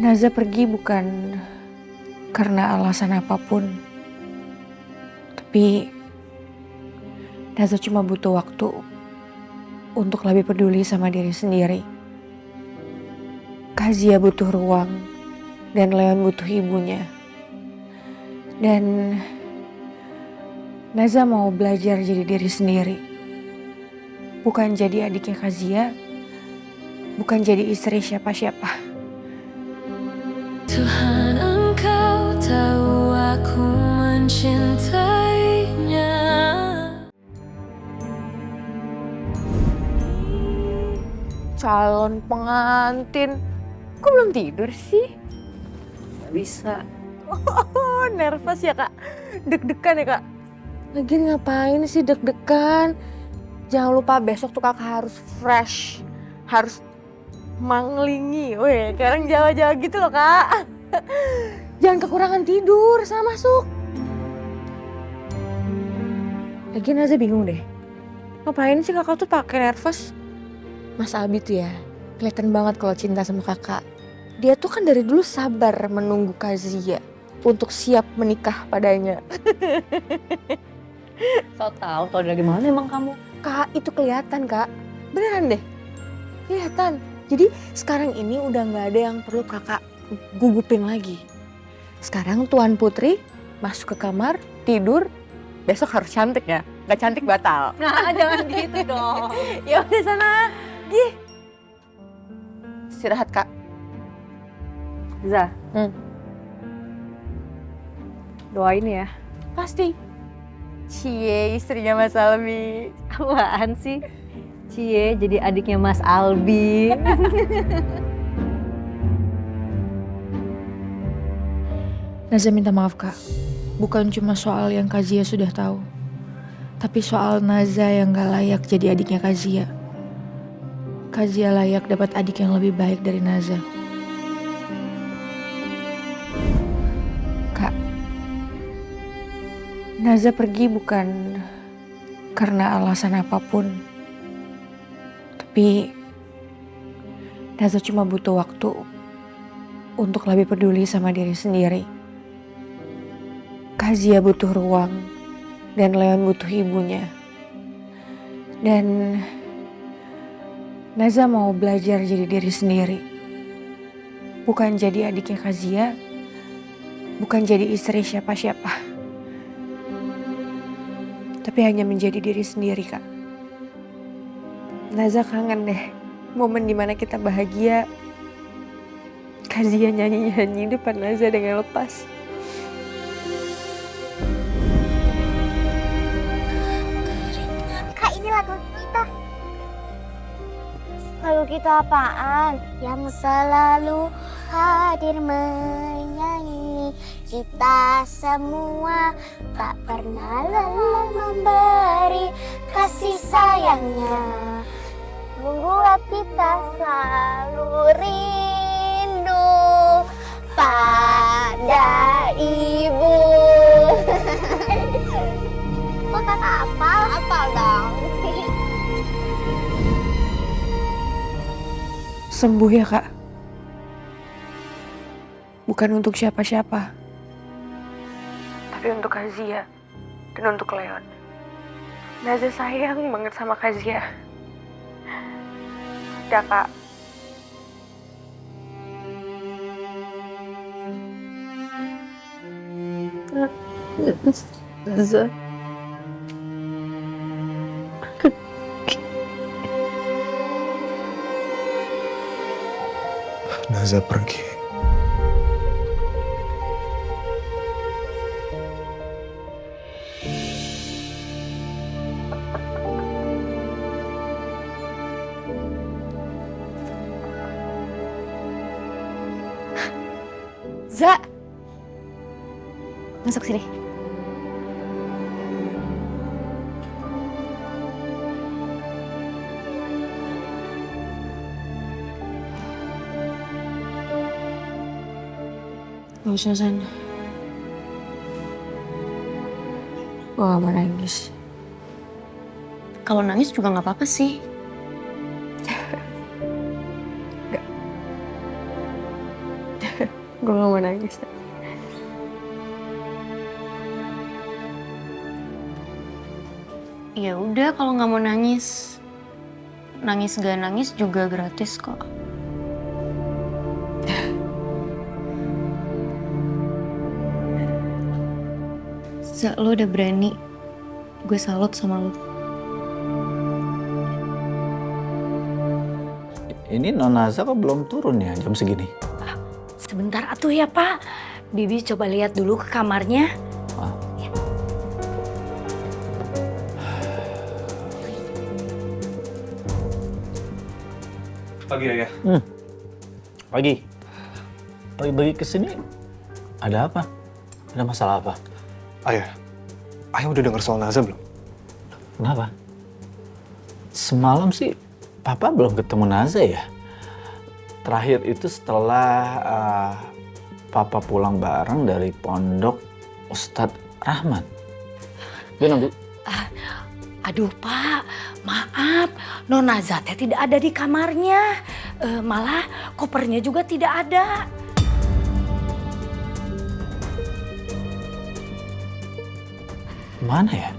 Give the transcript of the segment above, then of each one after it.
Naza pergi bukan karena alasan apapun. Tapi Naza cuma butuh waktu untuk lebih peduli sama diri sendiri. Kazia butuh ruang dan Leon butuh ibunya. Dan Naza mau belajar jadi diri sendiri. Bukan jadi adiknya Kazia, bukan jadi istri siapa-siapa. Tuhan, Engkau tahu aku mencintainya. Calon pengantin, kok belum tidur sih? Gak bisa. Oh, nervous ya kak? Deg-degan ya kak? Lagian ngapain sih deg-degan? Jangan lupa besok tuh kakak harus fresh, harus manglingi. Weh, kayak orang Jawa-Jawa gitu loh kak. Jangan kekurangan tidur, sana masuk. Lagian aja bingung deh. Ngapain sih kakak tuh pakai nervous? Mas Albi tuh ya, kelihatan banget kalau cinta sama kakak. Dia tuh kan dari dulu sabar menunggu Kazia untuk siap menikah padanya. Kau tau dari mana emang kamu? Kak, itu kelihatan kak. Beneran deh. Kelihatan. Jadi sekarang ini udah gak ada yang perlu kakak gugupin lagi. Sekarang Tuan Putri masuk ke kamar, tidur. Besok harus cantik ya. Gak cantik batal. Nah, jangan gitu dong. Ya udah sana. Gih. Istirahat kak. Za, doain ya. Pasti. Cie, istrinya Mas Albi. Apaan sih? Cie jadi adiknya Mas Albi. Naza minta maaf kak. Bukan cuma soal yang Kazia sudah tahu. Tapi soal Naza yang gak layak jadi adiknya Kazia. Kazia layak dapat adik yang lebih baik dari Naza. Kak, Naza pergi bukan karena alasan apapun. Tapi Naza cuma butuh waktu untuk lebih peduli sama diri sendiri. Kazia butuh ruang dan Leon butuh ibunya. Dan Naza mau belajar jadi diri sendiri. Bukan jadi adiknya Kazia, bukan jadi istri siapa-siapa. Tapi hanya menjadi diri sendiri kak. Naza kangen deh momen dimana kita bahagia. Kazia nyanyi-nyanyi depan Naza dengan lepas. Kak, ini lagu kita. Lagu kita apaan? Yang selalu hadir menyanyi. Kita semua tak pernah lelah memberi kasih sayangnya. Membuat kita selalu rindu pada ibu. Kok kakak hafal? Hafal dong. Sembuh ya kak. Bukan untuk siapa-siapa. Tapi untuk Kazia dan untuk Leon. Naza sayang banget sama Kazia. Ya kak. Za. Naza pergi. Za. Masuk sini. Gak usah San. Gue gak mau nangis. Kalau nangis juga nggak apa-apa sih. Gue gak mau nangis. Ya udah kalau nggak mau nangis, nangis gak nangis juga gratis kok. Lo udah berani, gue salut sama lo. Ini Nona Naza kok belum turun ya jam segini? Sebentar atuh ya Pak. Bibi coba lihat dulu ke kamarnya. Ah. Pagi ya. Pagi. Pagi-pagi kesini ada apa? Ada masalah apa? Ayah udah dengar soal Naza belum? Kenapa? Semalam sih Papa belum ketemu Naza ya. Terakhir itu setelah Papa pulang bareng dari pondok Ustadz Rahmat. Gimana Bu? Aduh Pak, maaf. Nona Zate tidak ada di kamarnya. Malah kopernya juga tidak ada. Mana ya?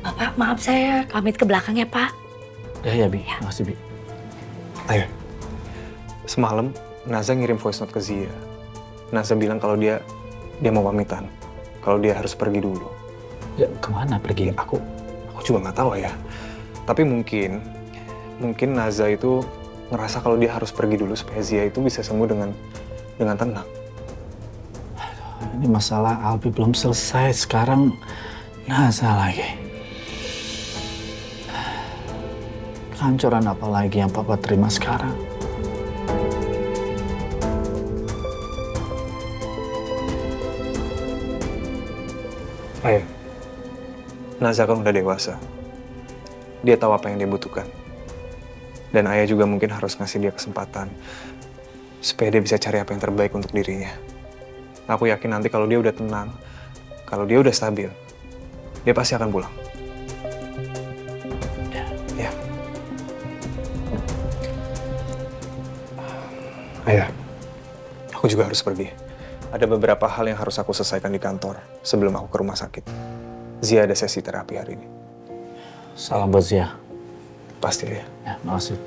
Pak, maaf saya pamit ke belakang ya Pak. Ya Bi, makasih Bi. Ayah, semalam Naza ngirim voice note ke Zia. Naza bilang kalau dia mau pamitan, kalau dia harus pergi dulu. Ya kemana pergi? Aku juga nggak tahu ya. Tapi mungkin Naza itu ngerasa kalau dia harus pergi dulu supaya Zia itu bisa sembuh dengan tenang. Ini masalah Albi belum selesai, sekarang Naza lagi. Kehancuran apa lagi yang Papa terima sekarang? Ayah, Naza kan udah dewasa. Dia tahu apa yang dia butuhkan. Dan ayah juga mungkin harus ngasih dia kesempatan supaya dia bisa cari apa yang terbaik untuk dirinya. Aku yakin nanti kalau dia udah tenang, kalau dia udah stabil, dia pasti akan pulang. Ya. Ayah, aku juga harus pergi. Ada beberapa hal yang harus aku selesaikan di kantor sebelum aku ke rumah sakit. Zia ada sesi terapi hari ini. Salam buat Zia. Pasti ya. Ya, makasih.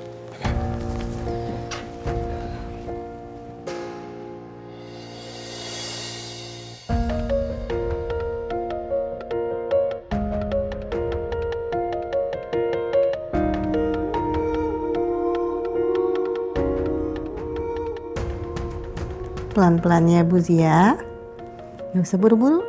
Pelan-pelan ya Bu Zia. Gak usah buru-buru.